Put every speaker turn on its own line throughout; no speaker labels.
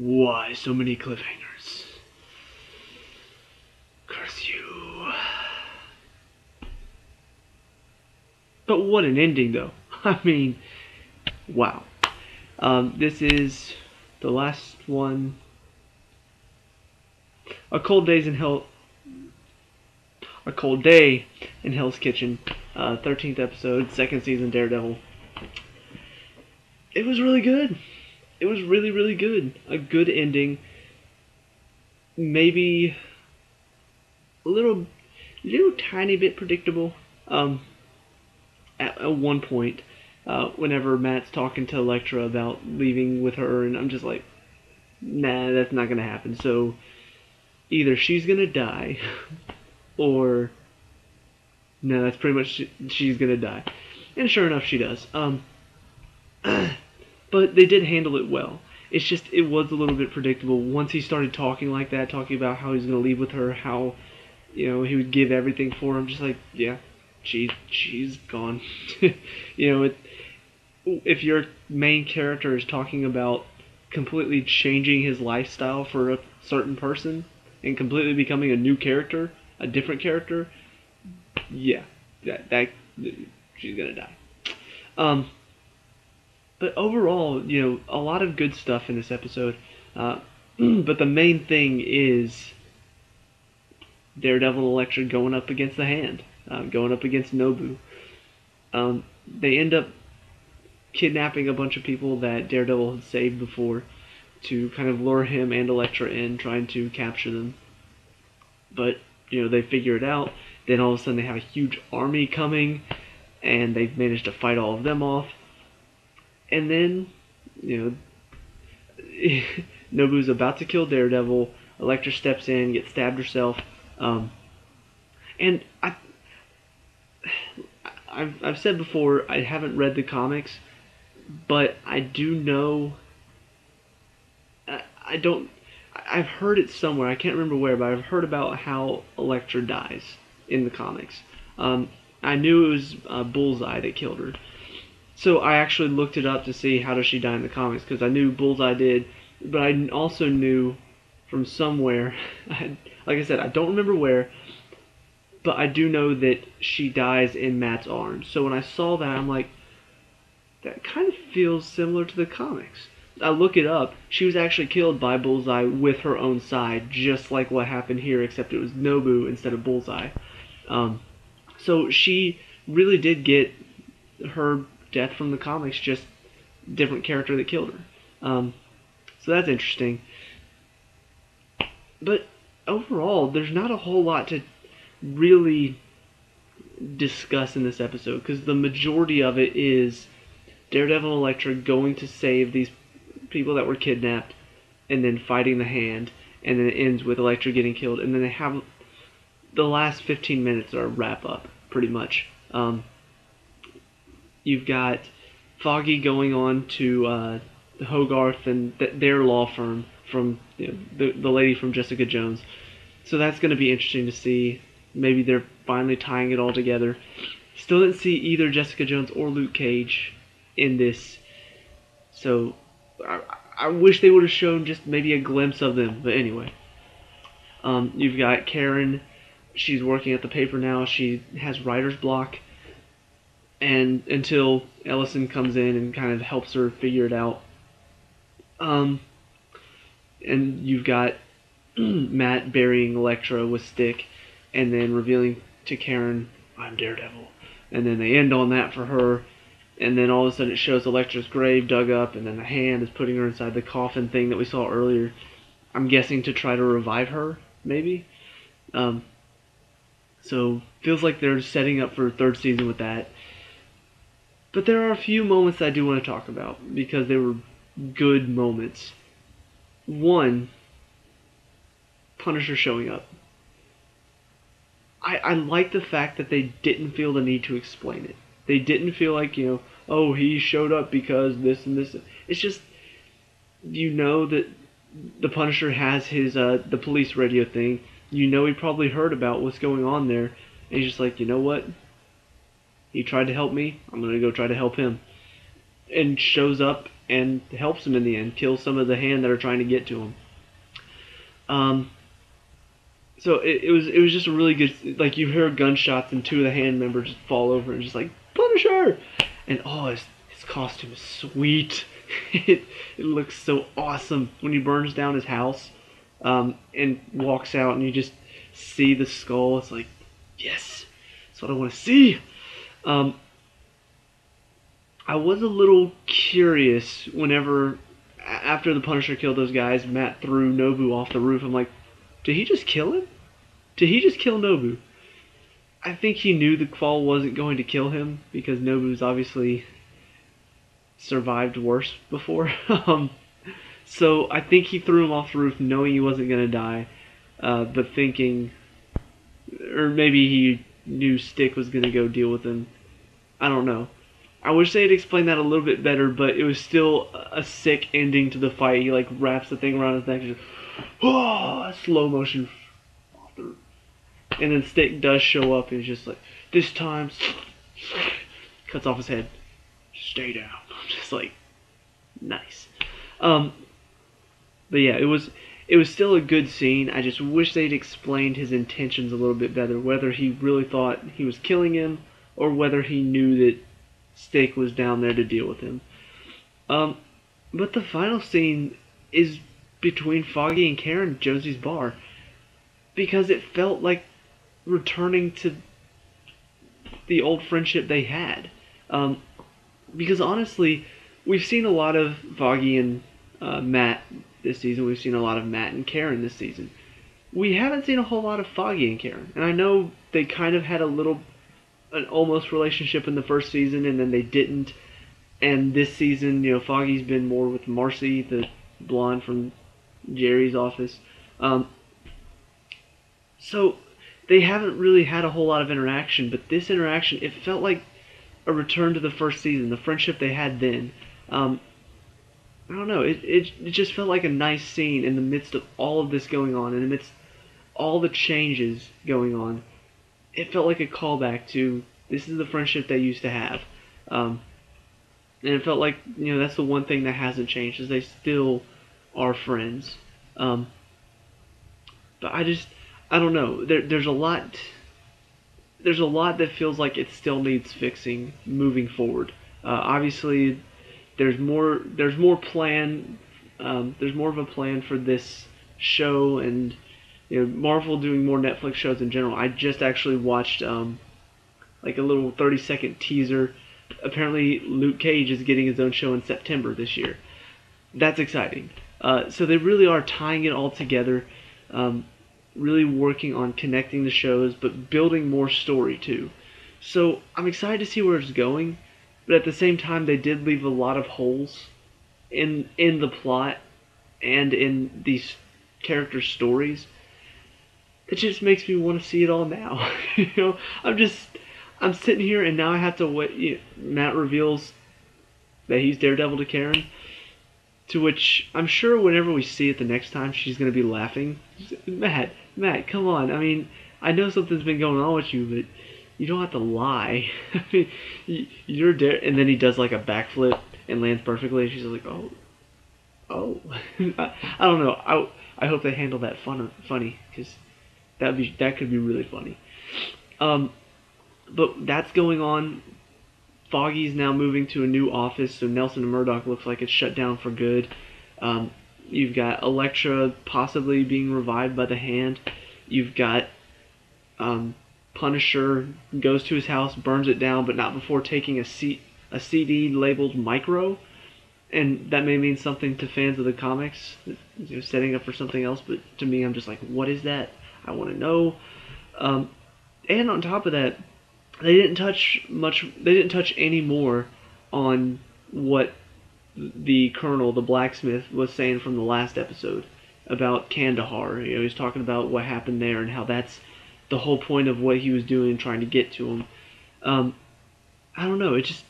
Why so many cliffhangers? Curse you. But what an ending, though. I mean, wow. This is the last one. A cold day in Hell's Kitchen. 13th episode, second season, Daredevil. It was really good. It was really, really good. A good ending. Maybe a little tiny bit predictable. At one point, whenever Matt's talking to Elektra about leaving with her, and I'm just like, nah, that's not gonna happen. So either she's gonna die, or no, that's pretty much she's gonna die. And sure enough, she does. But they did handle it well. It's just, it was a little bit predictable. Once he started talking like that, talking about how he's going to leave with her, how, he would give everything for him, just like, yeah, she's gone. If your main character is talking about completely changing his lifestyle for a certain person, and completely becoming a new character, a different character, yeah, that she's going to die. But overall, a lot of good stuff in this episode. But the main thing is Daredevil and Elektra going up against the Hand, going up against Nobu. They end up kidnapping a bunch of people that Daredevil had saved before to kind of lure him and Elektra in, trying to capture them. But, they figure it out. Then all of a sudden they have a huge army coming, and they've managed to fight all of them off. And then, Nobu's about to kill Daredevil. Elektra steps in, gets stabbed herself. And I've said before, I haven't read the comics, but I do know. I've heard it somewhere. I can't remember where, but I've heard about how Elektra dies in the comics. I knew it was Bullseye that killed her. So I actually looked it up to see how does she die in the comics, because I knew Bullseye did, but I also knew from somewhere, like I said, I don't remember where, but I do know that she dies in Matt's arms. So when I saw that, I'm like, that kind of feels similar to the comics. I look it up, she was actually killed by Bullseye with her own side, just like what happened here, except it was Nobu instead of Bullseye. So she really did get her death from the comics, just different character that killed her. So that's interesting. But overall, there's not a whole lot to really discuss in this episode, because the majority of it is Daredevil and Elektra going to save these people that were kidnapped, and then fighting the Hand, and then it ends with Elektra getting killed, and then they have the last 15 minutes are a wrap up, pretty much. You've got Foggy going on to Hogarth and their law firm from the lady from Jessica Jones. So that's going to be interesting to see. Maybe they're finally tying it all together. Still didn't see either Jessica Jones or Luke Cage in this. So I wish they would have shown just maybe a glimpse of them. But anyway. You've got Karen. She's working at the paper now. She has writer's block. And until Ellison comes in and kind of helps her figure it out. And you've got Matt burying Elektra with Stick, and then revealing to Karen, I'm Daredevil. And then they end on that for her. And then all of a sudden it shows Elektra's grave dug up, and then the Hand is putting her inside the coffin thing that we saw earlier. I'm guessing to try to revive her, maybe. So feels like they're setting up for a third season with that. But there are a few moments that I do want to talk about, because they were good moments. One, Punisher showing up. I like the fact that they didn't feel the need to explain it. They didn't feel like, oh, he showed up because this and this. It's just, that the Punisher has his, the police radio thing. He probably heard about what's going on there. And he's just like, you know what? He tried to help me. I'm going to go try to help him. And shows up and helps him in the end, kills some of the hand that are trying to get to him. So it was just a really good, like, you hear gunshots and two of the hand members just fall over and just like, Punisher! And his costume is sweet. it looks so awesome when he burns down his house, and walks out and you just see the skull. It's like, yes, that's what I want to see. I was a little curious whenever, after the Punisher killed those guys, Matt threw Nobu off the roof. I'm like, did he just kill him? Did he just kill Nobu? I think he knew the fall wasn't going to kill him because Nobu's obviously survived worse before. So I think he threw him off the roof knowing he wasn't going to die, but thinking, or maybe he knew Stick was going to go deal with him. I don't know. I wish they had explained that a little bit better, but it was still a sick ending to the fight. He like wraps the thing around his neck and just, slow motion. And then Stick does show up and he's just like, this time, cuts off his head. Stay down. I'm just like, nice. But yeah, it was still a good scene. I just wish they'd explained his intentions a little bit better, whether he really thought he was killing him or whether he knew that Stick was down there to deal with him. But the final scene is between Foggy and Karen at Josie's bar, because it felt like returning to the old friendship they had. Because honestly, we've seen a lot of Foggy and Matt this season. We've seen a lot of Matt and Karen this season. We haven't seen a whole lot of Foggy and Karen. And I know they kind of had an almost relationship in the first season, and then they didn't. And this season, Foggy's been more with Marcy, the blonde from Jerry's office. So they haven't really had a whole lot of interaction, but this interaction, it felt like a return to the first season, the friendship they had then. I don't know, it just felt like a nice scene in the midst of all of this going on, in the midst of all the changes going on. It felt like a callback to, this is the friendship they used to have. And it felt like, that's the one thing that hasn't changed, is they still are friends. But I don't know. There's a lot that feels like it still needs fixing moving forward. Obviously, there's more plan. There's more of a plan for this show, and Marvel doing more Netflix shows in general. I just actually watched like a little 30-second teaser. Apparently, Luke Cage is getting his own show in September this year. That's exciting. So they really are tying it all together. Really working on connecting the shows, but building more story too. So I'm excited to see where it's going, but at the same time, they did leave a lot of holes in the plot and in these character stories. It just makes me want to see it all now. I'm sitting here and now I have to wait. Matt reveals that he's Daredevil to Karen, to which I'm sure whenever we see it the next time, she's going to be laughing. Matt, come on. I mean, I know something's been going on with you, but you don't have to lie. I mean, you're there. And then he does like a backflip and lands perfectly. And she's like, oh. I don't know. I hope they handle that funny, because that could be really funny. But that's going on. Foggy's now moving to a new office, so Nelson and Murdoch looks like it's shut down for good. You've got Elektra possibly being revived by the Hand. You've got Punisher goes to his house, burns it down, but not before taking a CD labeled Micro. And that may mean something to fans of the comics, setting up for something else, but to me, I'm just like, what is that? I want to know. And on top of that, they didn't touch any more on what the Colonel, the blacksmith, was saying from the last episode about Kandahar. He's talking about what happened there and how that's the whole point of what he was doing, trying to get to him. I don't know. It just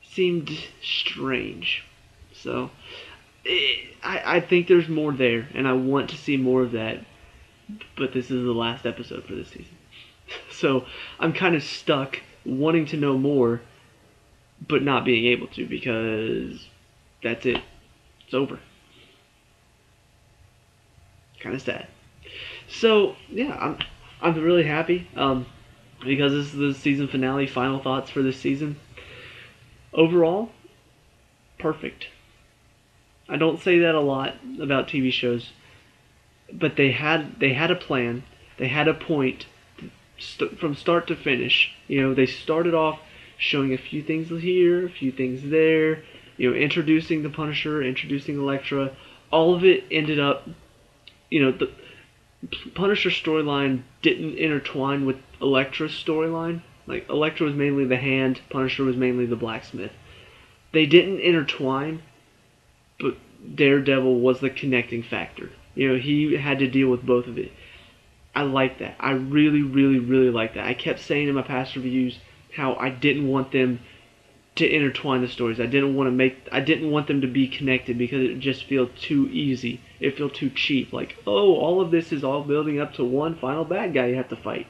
seemed strange. So I think there's more there, and I want to see more of that. But this is the last episode for this season. So I'm kind of stuck wanting to know more, but not being able to because that's it. It's over. Kind of sad. So yeah, I'm really happy because this is the season finale. Final thoughts for this season. Overall, perfect. I don't say that a lot about TV shows, but they had a plan. They had a point from start to finish. They started off showing a few things here, a few things there. Introducing the Punisher, introducing Elektra. All of it ended up, the Punisher storyline didn't intertwine with Elektra's storyline. Like Elektra was mainly the hand, Punisher was mainly the blacksmith. They didn't intertwine, but Daredevil was the connecting factor. He had to deal with both of it. I like that. I really, really, really like that. I kept saying in my past reviews how I didn't want them to intertwine the stories. I didn't want them to be connected because it would just feel too easy. It felt too cheap. Like, oh, all of this is all building up to one final bad guy you have to fight.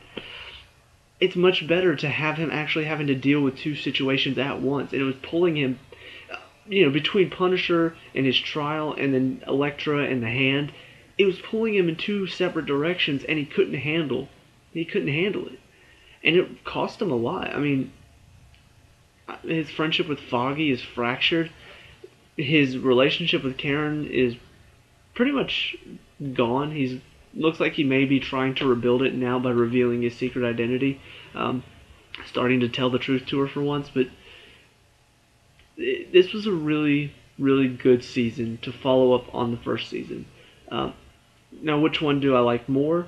It's much better to have him actually having to deal with two situations at once. And it was pulling him, between Punisher and his trial and then Elektra and the Hand, it was pulling him in two separate directions and he couldn't handle it. And it cost him a lot. I mean, his friendship with Foggy is fractured. His relationship with Karen is pretty much gone. He looks like he may be trying to rebuild it now by revealing his secret identity, starting to tell the truth to her for once. But this was a really, really good season to follow up on the first season. Now, which one do I like more?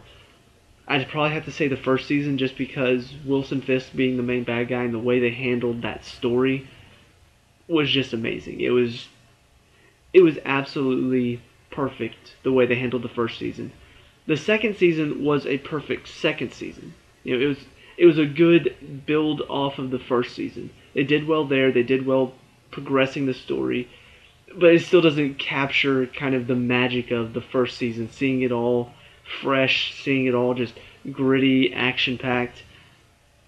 I'd probably have to say the first season just because Wilson Fisk being the main bad guy and the way they handled that story was just amazing. It was absolutely perfect the way they handled the first season. The second season was a perfect second season. It was a good build off of the first season. They did well there. They did well progressing the story, but it still doesn't capture kind of the magic of the first season. Seeing it all fresh, seeing it all just gritty, action packed.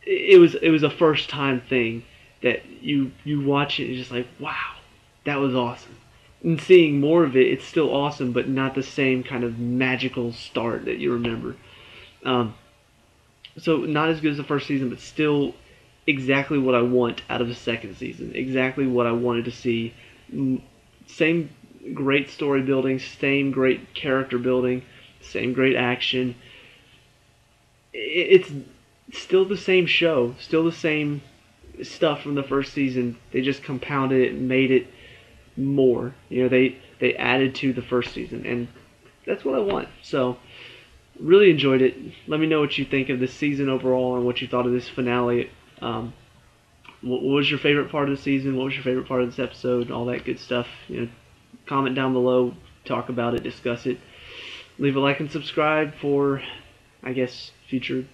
It was a first time thing that you watch it and you're just like, wow, that was awesome. And seeing more of it, it's still awesome, but not the same kind of magical start that you remember. So not as good as the first season, but still exactly what I want out of the second season. Exactly what I wanted to see. Same great story building, same great character building, same great action. It's still the same show, still the same stuff from the first season. They just compounded it and made it more. They added to the first season, and that's what I want. So, really enjoyed it. Let me know what you think of this season overall and what you thought of this finale. What was your favorite part of the season? What was your favorite part of this episode? All that good stuff. Comment down below, talk about it, discuss it. Leave a like and subscribe for, I guess, future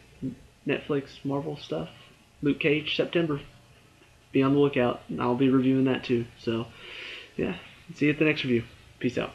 Netflix Marvel stuff. Luke Cage, September. Be on the lookout. I'll be reviewing that too. So, yeah. See you at the next review. Peace out.